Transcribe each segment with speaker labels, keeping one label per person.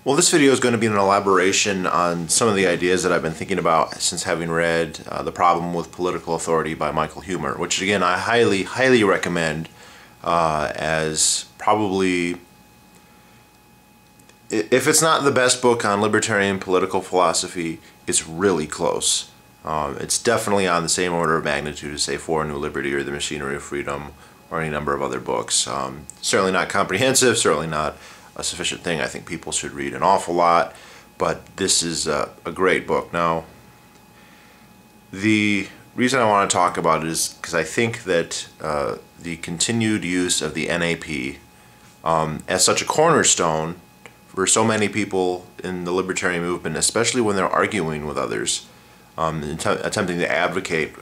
Speaker 1: Well, this video is going to be an elaboration on some of the ideas that I've been thinking about since having read The Problem with Political Authority by Michael Huemer, which again I highly recommend as probably, if it's not the best book on libertarian political philosophy, it's really close. It's definitely on the same order of magnitude as, say, For a New Liberty or The Machinery of Freedom or any number of other books. Certainly not comprehensive, certainly not a sufficient thing. I think people should read an awful lot, but this is a great book. Now, the reason I want to talk about it is because I think that the continued use of the NAP as such a cornerstone for so many people in the libertarian movement, especially when they're arguing with others, attempting to advocate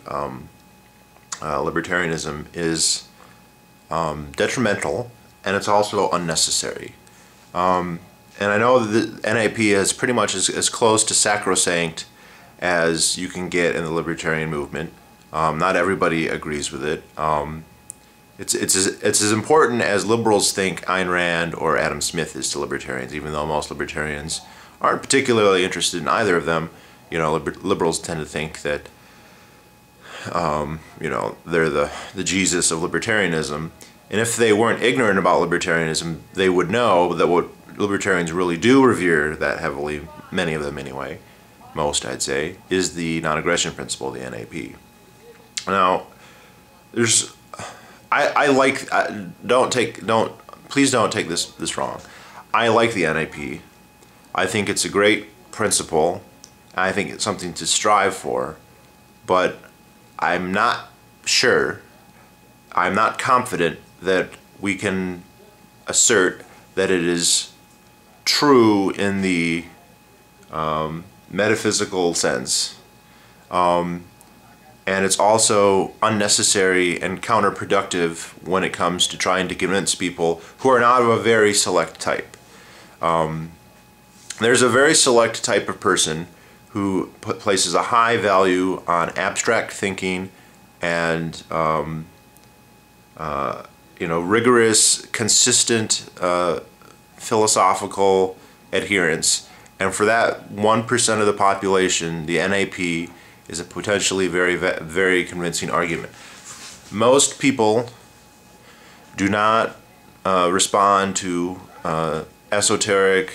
Speaker 1: libertarianism, is detrimental, and it's also unnecessary. And I know that the NAP is pretty much as close to sacrosanct as you can get in the libertarian movement. Not everybody agrees with it. It's as important as liberals think Ayn Rand or Adam Smith is to libertarians, even though most libertarians aren't particularly interested in either of them. You know, liberals tend to think that you know, they're the Jesus of libertarianism. And if they weren't ignorant about libertarianism, they would know that what libertarians really do revere that heavily, many of them anyway, most I'd say, is the non-aggression principle, the NAP. Now, there's, please don't take this wrong. I like the NAP. I think it's a great principle. I think it's something to strive for, but I'm not sure, I'm not confident that we can assert that it is true in the metaphysical sense. And it's also unnecessary and counterproductive when it comes to trying to convince people who are not of a very select type. There's a very select type of person who places a high value on abstract thinking and you know, rigorous, consistent philosophical adherence. And for that 1% of the population, the NAP is a potentially very convincing argument. Most people do not respond to esoteric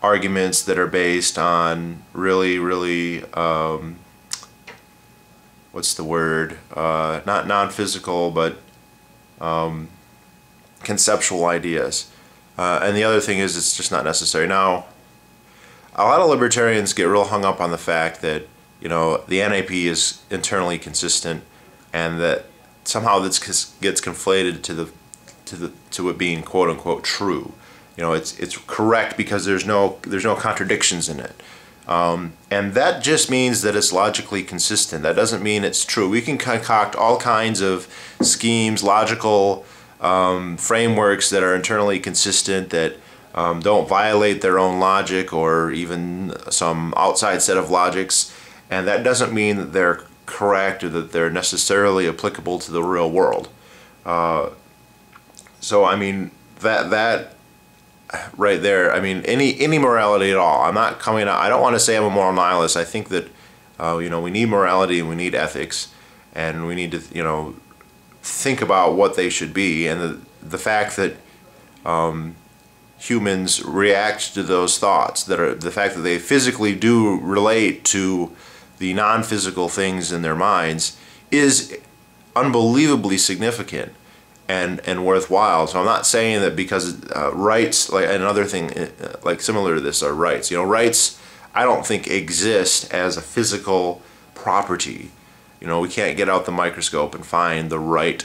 Speaker 1: arguments that are based on really what's the word, not non-physical, but conceptual ideas. And the other thing is, it's just not necessary. Now, a lot of libertarians get real hung up on the fact that, you know, the NAP is internally consistent, and that somehow this gets conflated to it being quote unquote true. You know, it's correct because there's no contradictions in it. And that just means that it's logically consistent. That doesn't mean it's true. We can concoct all kinds of schemes, logical frameworks that are internally consistent, that don't violate their own logic or even some outside set of logics, and that doesn't mean that they're correct or that they're necessarily applicable to the real world. So I mean, that right there, I mean, any morality at all. I'm not coming out, I don't want to say I'm a moral nihilist. I think that you know, we need morality and we need ethics, and we need to, you know, think about what they should be. And the fact that humans react to those thoughts, the fact that they physically do relate to the non-physical things in their minds, is unbelievably significant and worthwhile. So I'm not saying that because rights, like another thing like similar to this, are rights. You know, rights I don't think exist as a physical property. You know, we can't get out the microscope and find the right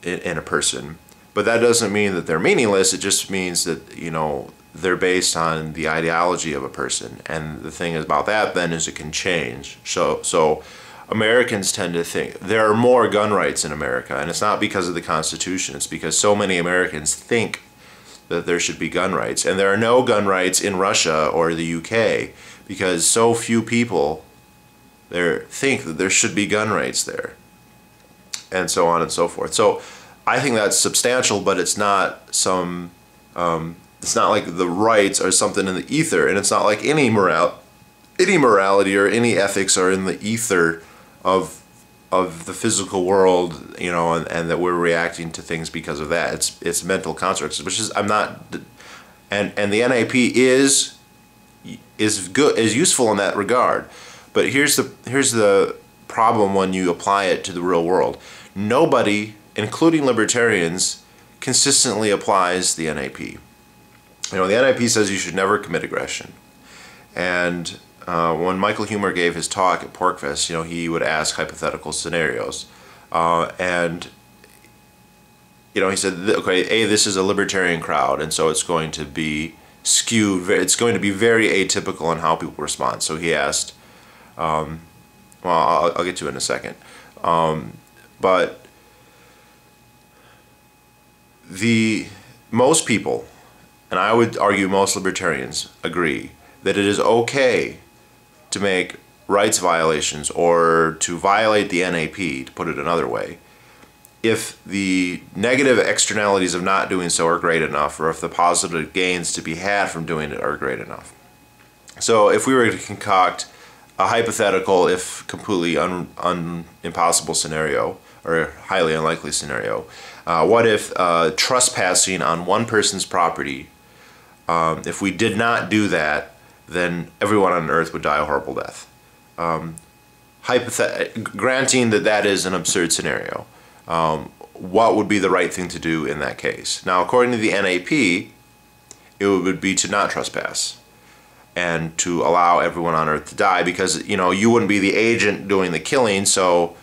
Speaker 1: in a person. But that doesn't mean that they're meaningless. It just means that, you know, they're based on the ideology of a person. And the thing about that then is it can change. So Americans tend to think there are more gun rights in America, and it's not because of the Constitution. It's because so many Americans think that there should be gun rights. And there are no gun rights in Russia or the UK because so few people there think that there should be gun rights there, and so on and so forth. So I think that's substantial, but it's not some It's not like the rights are something in the ether, and it's not like any morality or any ethics are in the ether of the physical world, you know, and that we're reacting to things because of that. It's mental constructs, which is and the NAP is good, is useful in that regard. But here's the problem when you apply it to the real world. Nobody, including libertarians, consistently applies the NAP. You know, the NAP says you should never commit aggression. And when Michael Huemer gave his talk at PorcFest, you know, he would ask hypothetical scenarios. And, you know, he said, okay, this is a libertarian crowd, and so it's going to be skewed. It's going to be very atypical in how people respond. So he asked, well, I'll get to it in a second. But most people, and I would argue most libertarians, agree that it is okay to make rights violations or to violate the NAP, to put it another way, if the negative externalities of not doing so are great enough, or if the positive gains to be had from doing it are great enough. So if we were to concoct a hypothetical, if completely impossible scenario, or highly unlikely scenario, what if trespassing on one person's property, if we did not do that, then everyone on earth would die a horrible death. Granting that that is an absurd scenario, what would be the right thing to do in that case? Now, according to the NAP, it would be to not trespass and to allow everyone on earth to die, because, you know, you wouldn't be the agent doing the killing, so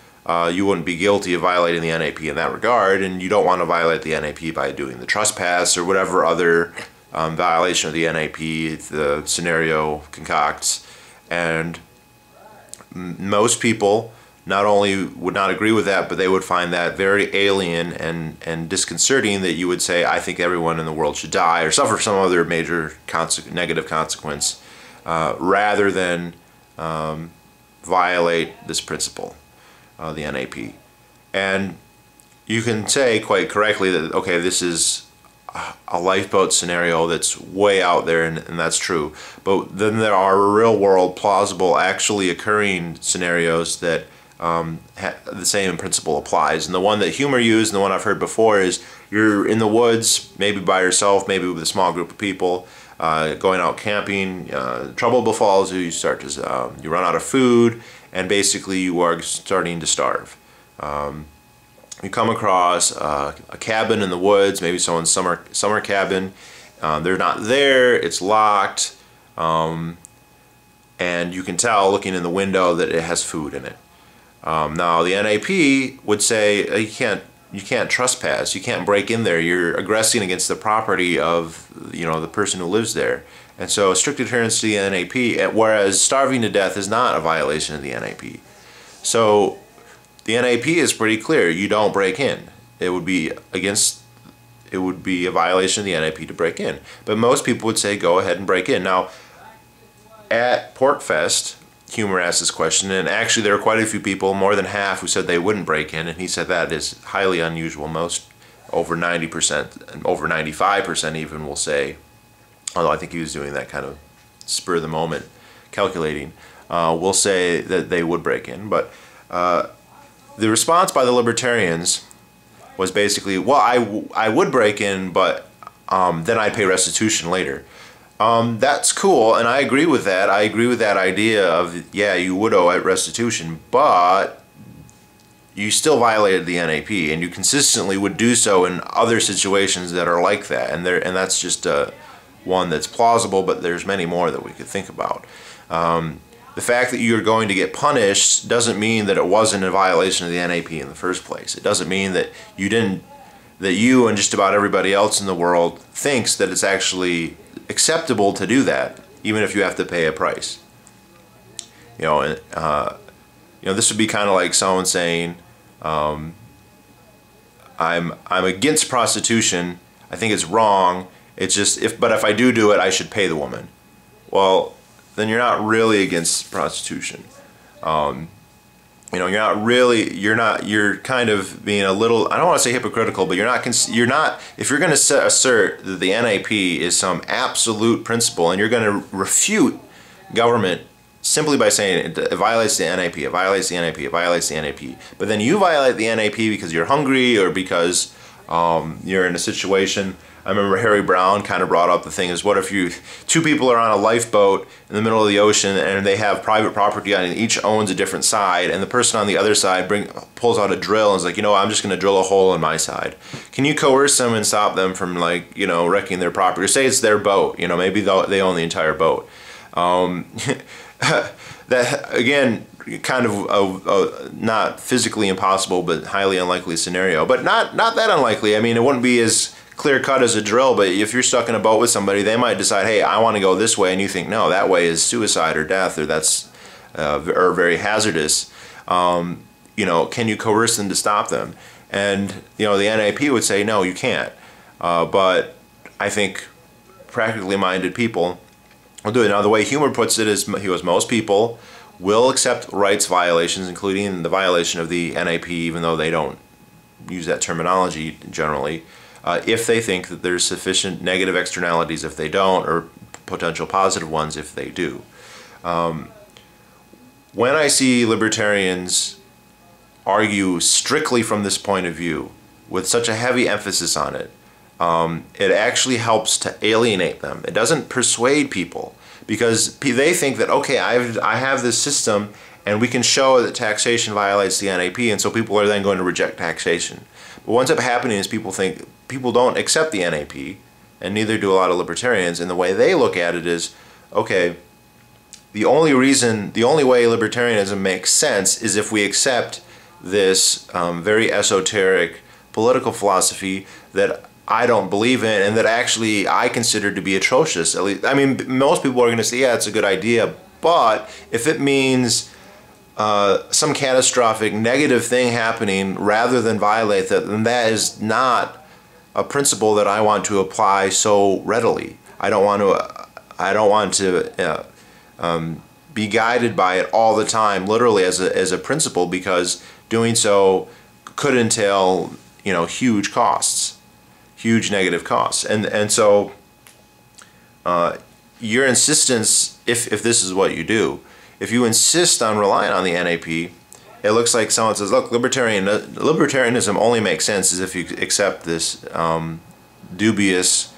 Speaker 1: you wouldn't be guilty of violating the NAP in that regard, and you don't want to violate the NAP by doing the trespass or whatever other violation of the NAP the scenario concocts. And most people not only would not agree with that, but they would find that very alien and disconcerting, that you would say, I think everyone in the world should die or suffer some other major negative consequence, rather than violate this principle, the NAP. And you can say quite correctly that, okay, this is a lifeboat scenario that's way out there, and that's true. But then there are real world, plausible, actually occurring scenarios that the same principle applies. And the one that Huemer used, and the one I've heard before, is you're in the woods, maybe by yourself, maybe with a small group of people, going out camping, trouble befalls you, you run out of food, and basically you are starting to starve. You come across a cabin in the woods, maybe someone's summer cabin. They're not there, it's locked, and you can tell looking in the window that it has food in it. Now the NAP would say you can't trespass, you can't break in there, you're aggressing against the property of, you know, the person who lives there. And so strict adherence to the NAP, whereas starving to death is not a violation of the NAP. So the NAP is pretty clear. You don't break in. It would be a violation of the NAP to break in. But most people would say go ahead and break in. Now, at PorcFest, Huemer asked this question, and actually there were quite a few people, more than half, who said they wouldn't break in, and he said that is highly unusual. Most, over 90%, and over 95% even, will say, although I think he was doing that kind of spur of the moment calculating, will say that they would break in. But the response by the libertarians was basically, well, I would break in, but then I'd pay restitution later. That's cool, and I agree with that. I agree with that idea of, yeah, you would owe restitution, but you still violated the NAP, and you consistently would do so in other situations that are like that. And that's just one that's plausible, but there's many more that we could think about. The fact that you're going to get punished doesn't mean that it wasn't a violation of the NAP in the first place. It doesn't mean that you and just about everybody else in the world thinks that it's actually acceptable to do that, even if you have to pay a price. You know, this would be kind of like someone saying, I'm against prostitution. I think it's wrong. It's just but if I do it, I should pay the woman. Well, then you're not really against prostitution. you know, you're kind of being a little, I don't want to say hypocritical, but you're not, if you're going to assert that the NAP is some absolute principle and you're going to refute government simply by saying it violates the NAP, it violates the NAP, it violates the NAP, but then you violate the NAP because you're hungry or because you're in a situation. I remember Harry Brown kind of brought up the thing is, what if two people are on a lifeboat in the middle of the ocean and they have private property on it, and each owns a different side, and the person on the other side pulls out a drill and is like, you know, I'm just going to drill a hole in my side. Can you coerce them and stop them from, like, you know, wrecking their property? Or say it's their boat, you know, maybe they own the entire boat. That, again, kind of a not physically impossible but highly unlikely scenario, but not that unlikely. I mean, it wouldn't be as clear cut as a drill, but if you're stuck in a boat with somebody, they might decide, hey, I want to go this way, and you think, no, that way is suicide or death, or that's or very hazardous. You know, can you coerce them to stop them? And, you know, the NAP would say, no, you can't. But I think practically minded people will do it. Now, the way Humer puts it is, he goes, most people will accept rights violations, including the violation of the NAP, even though they don't use that terminology generally, if they think that there's sufficient negative externalities if they don't, or potential positive ones if they do. When I see libertarians argue strictly from this point of view, with such a heavy emphasis on it, it actually helps to alienate them. It doesn't persuade people, because they think that, okay, I have this system and we can show that taxation violates the NAP, and so people are then going to reject taxation. But what ends up happening is people don't accept the NAP, and neither do a lot of libertarians, and the way they look at it is, okay, the only way libertarianism makes sense is if we accept this very esoteric political philosophy that I don't believe in, and that actually I consider to be atrocious. At least, I mean, most people are going to say, yeah, it's a good idea, but if it means some catastrophic negative thing happening rather than violate that, then that is not a principle that I want to apply so readily. I don't want to be guided by it all the time, literally as a principle, because doing so could entail, you know, huge costs, huge negative costs, and so your insistence, if this is what you do, if you insist on relying on the NAP, it looks like someone says, look, libertarianism only makes sense as if you accept this dubious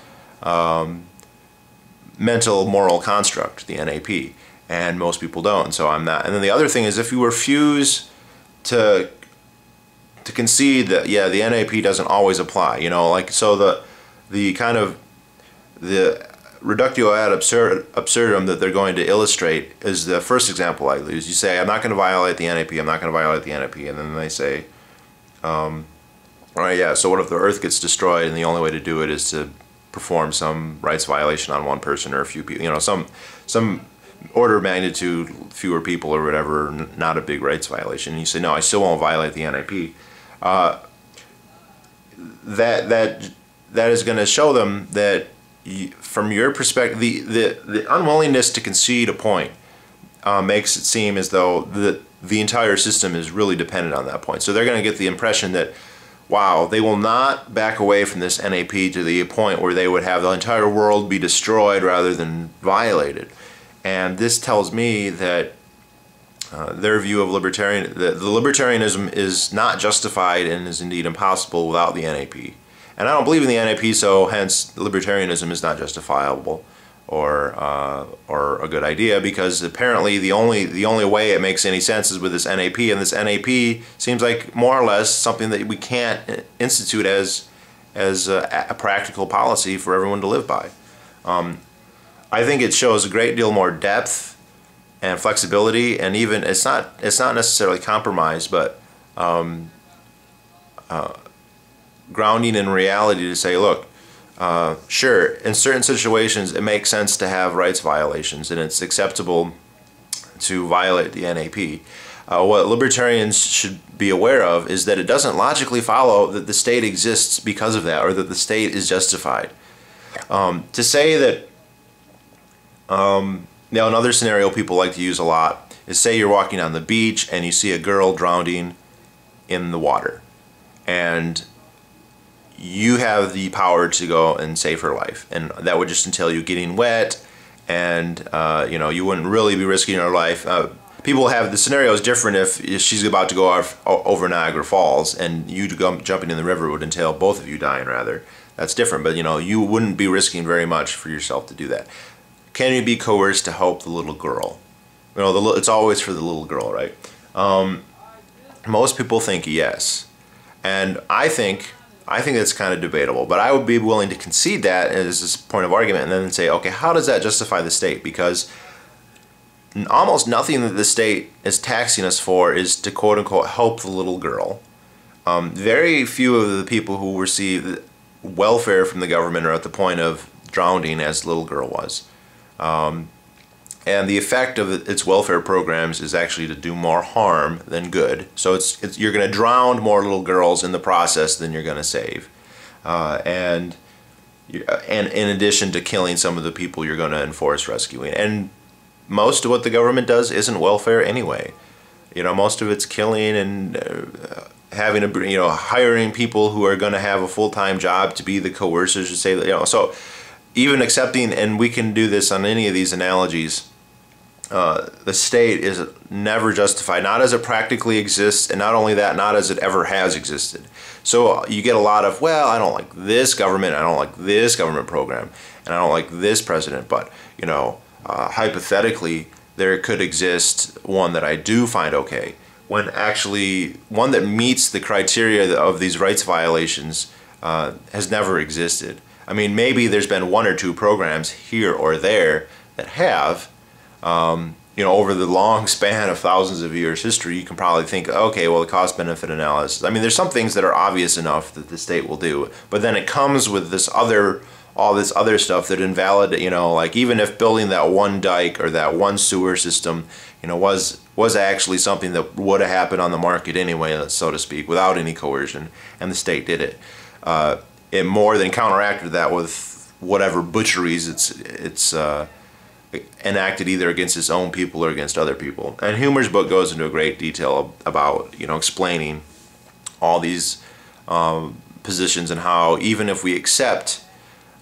Speaker 1: mental moral construct, the NAP, and most people don't, so I'm not. And then the other thing is, if you refuse to concede that, yeah, the NAP doesn't always apply, you know, like, so the kind of the reductio ad absurdum that they're going to illustrate is the first example I use. You say, I'm not going to violate the NAP, I'm not going to violate the NAP, and then they say, all right, yeah, so what if the Earth gets destroyed and the only way to do it is to perform some rights violation on one person or a few people, you know, some order of magnitude fewer people or whatever, not a big rights violation. And you say, no, I still won't violate the NAP. That is going to show them that from your perspective, the unwillingness to concede a point makes it seem as though the entire system is really dependent on that point. So they're going to get the impression that, wow, they will not back away from this NAP to the point where they would have the entire world be destroyed rather than violated. And this tells me that their view of the libertarianism is not justified and is indeed impossible without the NAP. And I don't believe in the NAP, so hence libertarianism is not justifiable or a good idea, because apparently the only way it makes any sense is with this NAP, and this NAP seems like more or less something that we can't institute as a practical policy for everyone to live by. I think it shows a great deal more depth and flexibility, and even it's not necessarily compromise, but grounding in reality to say, look, sure, in certain situations it makes sense to have rights violations, and it's acceptable to violate the NAP. What libertarians should be aware of is that it doesn't logically follow that the state exists because of that, or that the state is justified. To say that, now another scenario people like to use a lot is say you're walking on the beach and you see a girl drowning in the water, and you have the power to go and save her life, and that would just entail you getting wet, and you wouldn't really be risking her life. People have, the scenario is different if she's about to go off over Niagara Falls, and you jumping in the river would entail both of you dying, rather. That's different, but you wouldn't be risking very much for yourself to do that. Can you be coerced to help the little girl? It's always for the little girl, right? Most people think yes, and I think that's kind of debatable, but I would be willing to concede that as this point of argument, and then say, okay, how does that justify the state? Because almost nothing that the state is taxing us for is to quote-unquote help the little girl. Very few of the people who receive welfare from the government are at the point of drowning as the little girl was. And the effect of its welfare programs is actually to do more harm than good. So you're going to drown more little girls in the process than you're going to save. And in addition to killing some of the people you're going to enforce rescuing. And most of what the government does isn't welfare anyway. Most of it's killing and having hiring people who are going to have a full-time job to be the coercers, to say that, so even accepting, and we can do this on any of these analogies, the state is never justified, not as it practically exists, and not only that, not as it ever has existed. So you get a lot of, well, I don't like this government, I don't like this government program, and I don't like this president, but hypothetically there could exist one that I do find okay, when actually one that meets the criteria of these rights violations has never existed. I mean, maybe there's been one or two programs here or there that have, over the long span of thousands of years history. You can probably think, okay, well, the cost-benefit analysis. I mean, there's some things that are obvious enough that the state will do, but then it comes with all this other stuff that invalidate, like even if building that one dike or that one sewer system, was actually something that would have happened on the market anyway, so to speak, without any coercion, and the state did it. It more than counteracted that with whatever butcheries it's enacted either against its own people or against other people. And Humer's book goes into a great detail about explaining all these positions and how even if we accept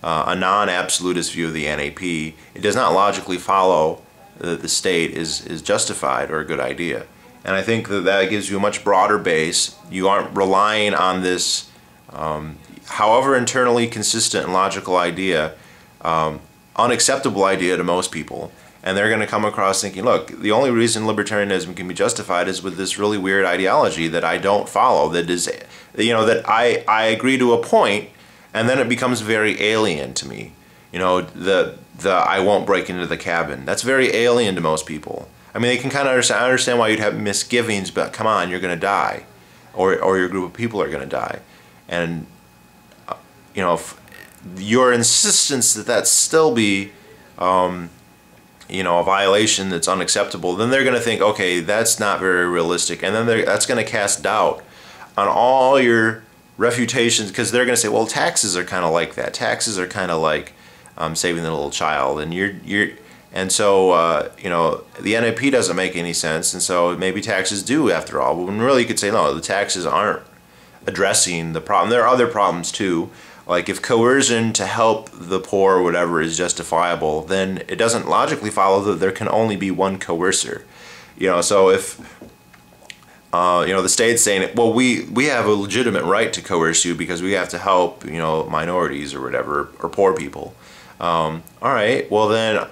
Speaker 1: a non-absolutist view of the NAP, it does not logically follow that the state is justified or a good idea. And I think that gives you a much broader base. You aren't relying on this, however internally consistent and logical idea, unacceptable idea to most people. And they're going to come across thinking, look, the only reason libertarianism can be justified is with this really weird ideology that I don't follow, that is, that I agree to a point, and then it becomes very alien to me. The I won't break into the cabin. That's very alien to most people. I mean, they can kind of understand. I understand why you'd have misgivings, but come on, you're going to die, or your group of people are going to die, and if your insistence that still be, a violation that's unacceptable, then they're going to think, okay, that's not very realistic, and then that's going to cast doubt on all your refutations, because they're going to say, well, taxes are kind of like that. Taxes are kind of like saving the little child, and the NAP doesn't make any sense, and so maybe taxes do after all. But when really you could say, no, the taxes aren't addressing the problem. There are other problems too. Like if coercion to help the poor or whatever is justifiable, then it doesn't logically follow that there can only be one coercer. So if the state's saying, well, we have a legitimate right to coerce you because we have to help, minorities or whatever, or poor people. All right, well then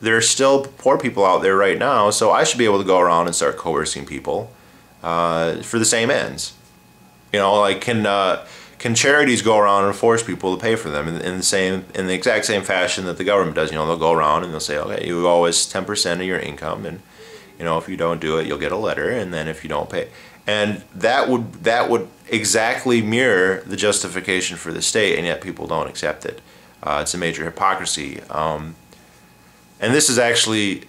Speaker 1: there's still poor people out there right now, so I should be able to go around and start coercing people for the same ends. Can charities go around and force people to pay for them in the exact same fashion that the government does? They'll go around and they'll say, okay, you owe us 10% of your income, and if you don't do it, you'll get a letter, and then if you don't pay, and that would exactly mirror the justification for the state, and yet people don't accept it. It's a major hypocrisy. And this is actually,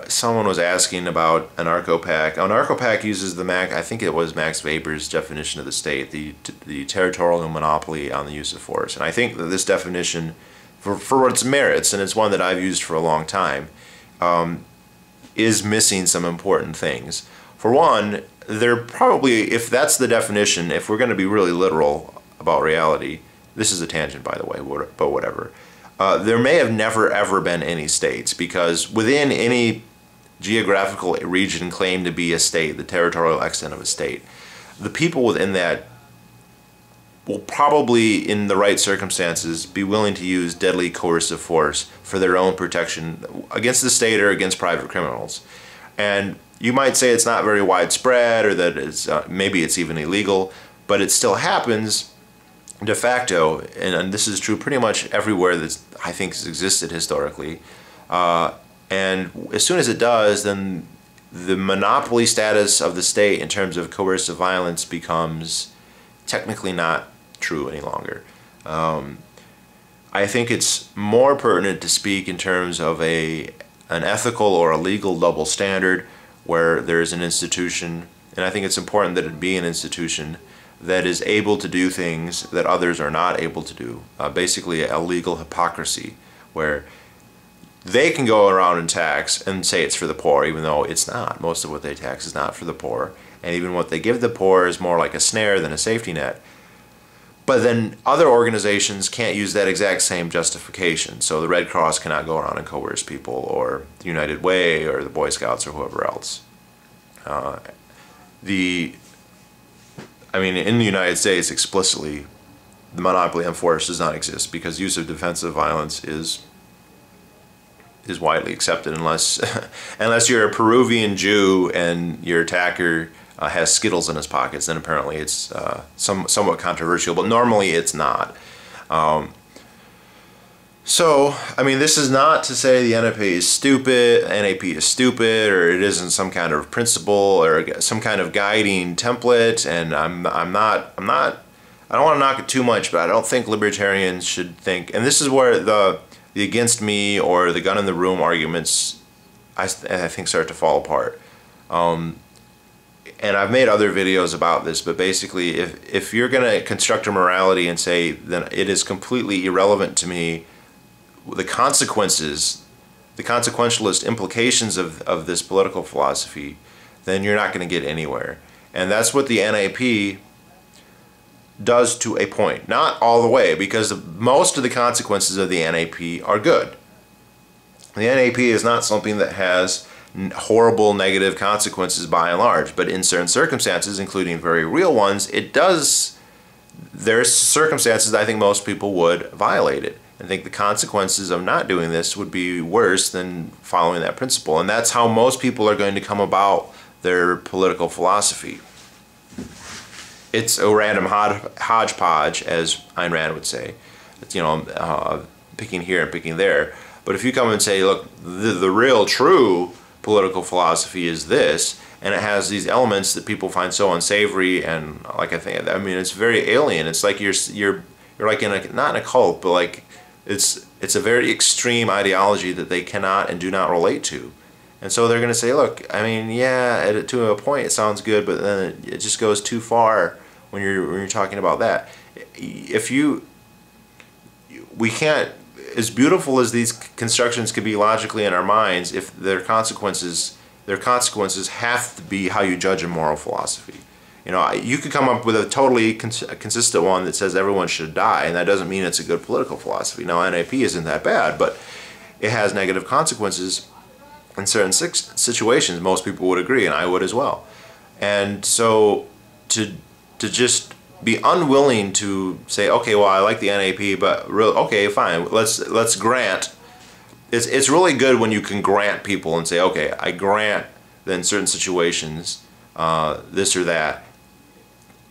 Speaker 1: someone was asking about anarcho-pac. Anarcho-pac uses I think it was Max Weber's definition of the state, the territorial monopoly on the use of force. And I think that this definition, for its merits, and it's one that I've used for a long time, is missing some important things. For one, they're probably, if that's the definition, if we're going to be really literal about reality, this is a tangent by the way, but whatever. There may have never ever been any states, because within any geographical region claimed to be a state, the territorial extent of a state, the people within that will probably, in the right circumstances, be willing to use deadly coercive force for their own protection against the state or against private criminals. And you might say it's not very widespread, or that it's, maybe it's even illegal, but it still happens de facto, and this is true pretty much everywhere that I think has existed historically. And as soon as it does, then the monopoly status of the state in terms of coercive violence becomes technically not true any longer. I think it's more pertinent to speak in terms of an ethical or a legal double standard, where there's an institution, and I think it's important that it be an institution that is able to do things that others are not able to do. Basically a legal hypocrisy, where they can go around and tax and say it's for the poor, even though it's not. Most of what they tax is not for the poor, and even what they give the poor is more like a snare than a safety net. But then other organizations can't use that exact same justification. So the Red Cross cannot go around and coerce people, or the United Way, or the Boy Scouts, or whoever else. I mean, in the United States, explicitly, the monopoly on force does not exist, because use of defensive violence is widely accepted, unless unless you're a Peruvian Jew and your attacker has Skittles in his pockets. Then apparently it's somewhat controversial, but normally it's not. So, I mean, this is not to say the NAP is stupid, or it isn't some kind of principle or some kind of guiding template. And I don't want to knock it too much, but I don't think libertarians should think, and this is where the against me or the gun in the room arguments, I think, start to fall apart. And I've made other videos about this, but basically, if you're going to construct a morality and say then it is completely irrelevant to me, the consequences, the consequentialist implications of this political philosophy, then you're not going to get anywhere. And that's what the NAP does to a point. Not all the way, because most of the consequences of the NAP are good. The NAP is not something that has horrible negative consequences by and large, but in certain circumstances, including very real ones, it does. There's circumstances I think most people would violate it. I think the consequences of not doing this would be worse than following that principle, and that's how most people are going to come about their political philosophy. It's a random hodgepodge, as Ayn Rand would say. It's, you know, picking here and picking there. But if you come and say, look, the real true political philosophy is this, and it has these elements that people find so unsavory, and like I mean, it's very alien. It's like you're like in a, not in a cult, but like it's a very extreme ideology that they cannot and do not relate to. And so they're going to say, look, I mean, yeah, to a point it sounds good, but then it just goes too far when you're talking about that. We can't, as beautiful as these constructions could be logically in our minds, if their consequences have to be how you judge a moral philosophy. You know, you could come up with a totally consistent one that says everyone should die, and that doesn't mean it's a good political philosophy. Now, NAP isn't that bad, but it has negative consequences in certain situations. Most people would agree, and I would as well. And so to just be unwilling to say, okay, well, I like the NAP, but okay, fine, let's grant. It's really good when you can grant people and say, okay, I grant that in certain situations this or that,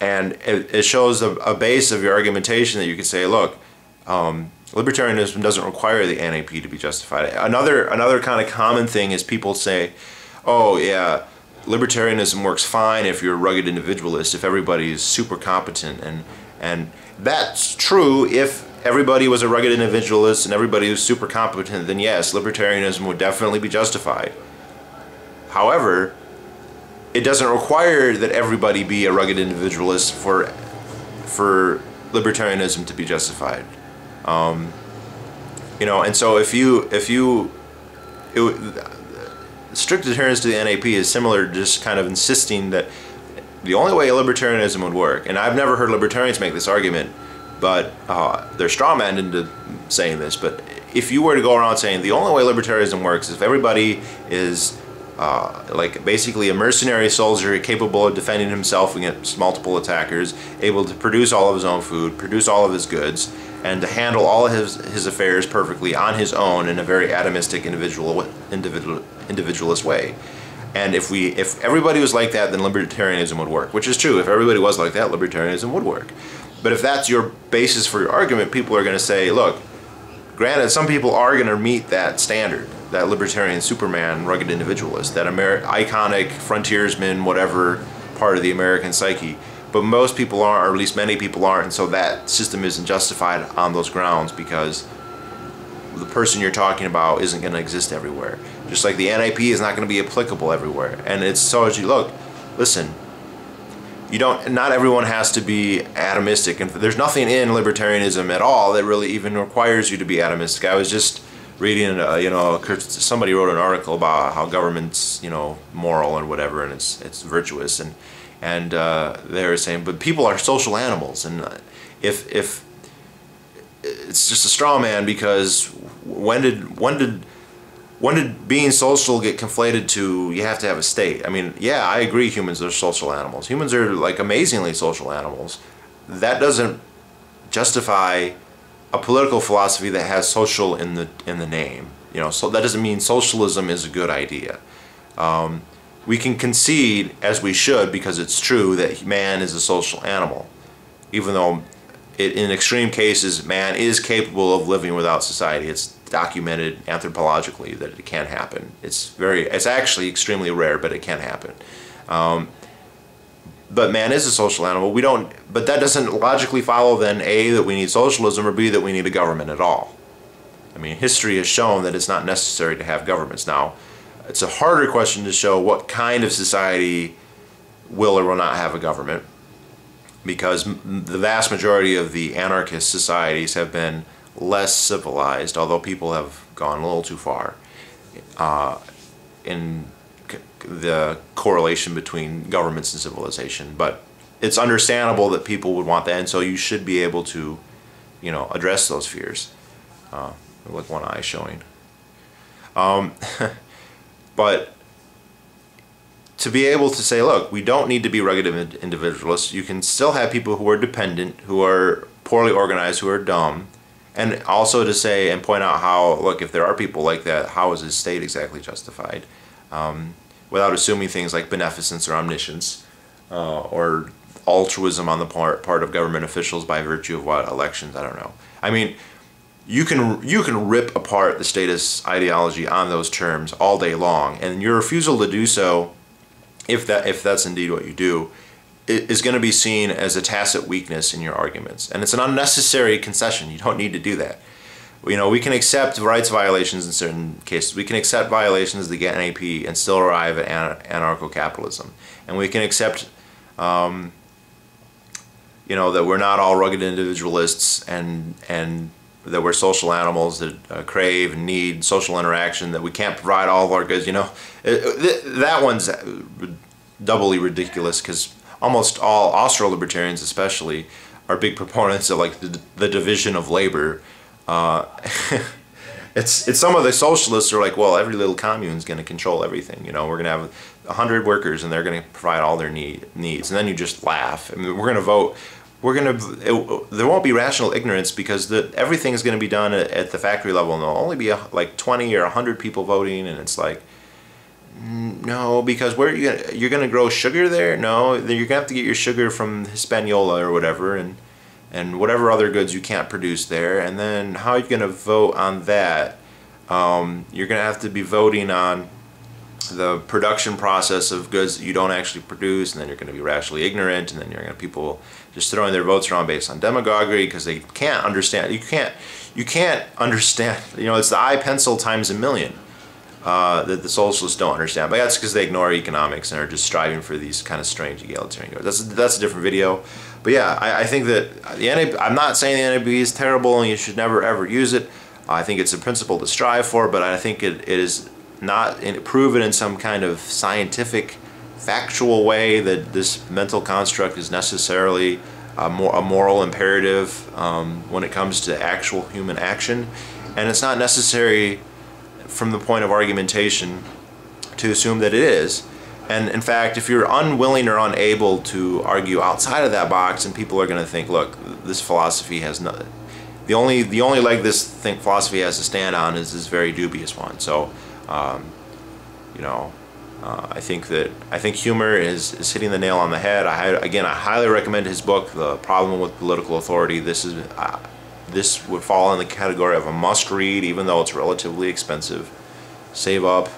Speaker 1: and it shows a base of your argumentation that you can say, look, libertarianism doesn't require the NAP to be justified. Another kind of common thing is people say, oh yeah, libertarianism works fine if you're a rugged individualist, if everybody is super competent, and that's true. If everybody was a rugged individualist and everybody was super competent, then yes, libertarianism would definitely be justified. However, it doesn't require that everybody be a rugged individualist for libertarianism to be justified. You know, and so strict adherence to the NAP is similar to just kind of insisting that the only way libertarianism would work, and I've never heard libertarians make this argument, but they're strawmanned into saying this, but if you were to go around saying the only way libertarianism works is if everybody is like basically a mercenary soldier capable of defending himself against multiple attackers, able to produce all of his own food, produce all of his goods, and to handle all of his affairs perfectly on his own in a very atomistic individualist way. And if everybody was like that, then libertarianism would work, which is true. If everybody was like that, libertarianism would work. But if that's your basis for your argument, people are going to say, look, granted, some people are going to meet that standard, that libertarian Superman, rugged individualist, that iconic frontiersman, whatever part of the American psyche. But most people aren't, or at least many people aren't, and so that system isn't justified on those grounds because the person you're talking about isn't going to exist everywhere. Just like the NAP is not going to be applicable everywhere. And it's so as you look, listen, not everyone has to be atomistic, and there's nothing in libertarianism at all that really even requires you to be atomistic. I was just reading, somebody wrote an article about how government's, moral and whatever, and it's virtuous, and they were saying, but people are social animals, and if it's just a straw man, because when did being social get conflated to you have to have a state? I mean, yeah, I agree humans are social animals. Humans are like amazingly social animals. That doesn't justify a political philosophy that has social in the name. So that doesn't mean socialism is a good idea. We can concede, as we should, because it's true, that man is a social animal, even though in extreme cases man is capable of living without society. It's documented anthropologically that it can happen. It's actually extremely rare, but it can happen. But man is a social animal. But that doesn't logically follow then A, that we need socialism, or B, that we need a government at all. I mean, history has shown that it's not necessary to have governments. Now, it's a harder question to show what kind of society will or will not have a government, because the vast majority of the anarchist societies have been less civilized, although people have gone a little too far in the correlation between governments and civilization. But it's understandable that people would want that, and so you should be able to, address those fears. Like one eye showing. But to be able to say, look, we don't need to be rugged individualists. You can still have people who are dependent, who are poorly organized, who are dumb. And also to say and point out how, look, if there are people like that, how is the state exactly justified? Without assuming things like beneficence or omniscience or altruism on the part of government officials by virtue of what, elections, I don't know. I mean, you can rip apart the statist ideology on those terms all day long, and your refusal to do so, if that's indeed what you do, is going to be seen as a tacit weakness in your arguments, and it's an unnecessary concession. You don't need to do that. We can accept rights violations in certain cases. We can accept violations of the NAP and still arrive at anarcho-capitalism, and we can accept that we're not all rugged individualists and that we're social animals that crave and need social interaction, that we can't provide all of our goods. That one's doubly ridiculous, because almost all Austro-libertarians especially are big proponents of like the division of labor. It's some of the socialists are like, well, every little commune is going to control everything. We're going to have 100 workers and they're going to provide all their needs, and then you just laugh. I mean, we're going to vote. There won't be rational ignorance, because everything is going to be done at the factory level, and there'll only be like 20 or 100 people voting, and it's like, no, because where you're going to grow sugar there? No, you're going to have to get your sugar from Hispaniola or whatever, and whatever other goods you can't produce there. And then how are you going to vote on that? You're going to have to be voting on the production process of goods that you don't actually produce, and then you're going to be rationally ignorant, and then you're going to have people just throwing their votes around based on demagoguery because they can't understand. You can't understand. It's the I pencil times a million that the socialists don't understand. But that's because they ignore economics and are just striving for these kind of strange egalitarian goals. That's a different video. But yeah, I think that the NAP, I'm not saying the NAP is terrible and you should never ever use it. I think it's a principle to strive for, but I think it is not proven in some kind of scientific, factual way that this mental construct is necessarily a moral imperative when it comes to actual human action. And it's not necessary from the point of argumentation to assume that it is. And in fact, if you're unwilling or unable to argue outside of that box, and people are going to think, look, this philosophy has no, the only leg this philosophy has to stand on is this very dubious one. So, you know, I think humor is hitting the nail on the head. Again, I highly recommend his book, The Problem with Political Authority. This would fall in the category of a must-read, even though it's relatively expensive. Save up,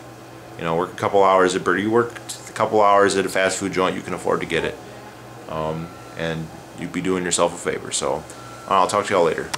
Speaker 1: you know, work a couple hours at Birdie. You work a couple hours at a fast food joint, you can afford to get it, and you'd be doing yourself a favor. So I'll talk to y'all later.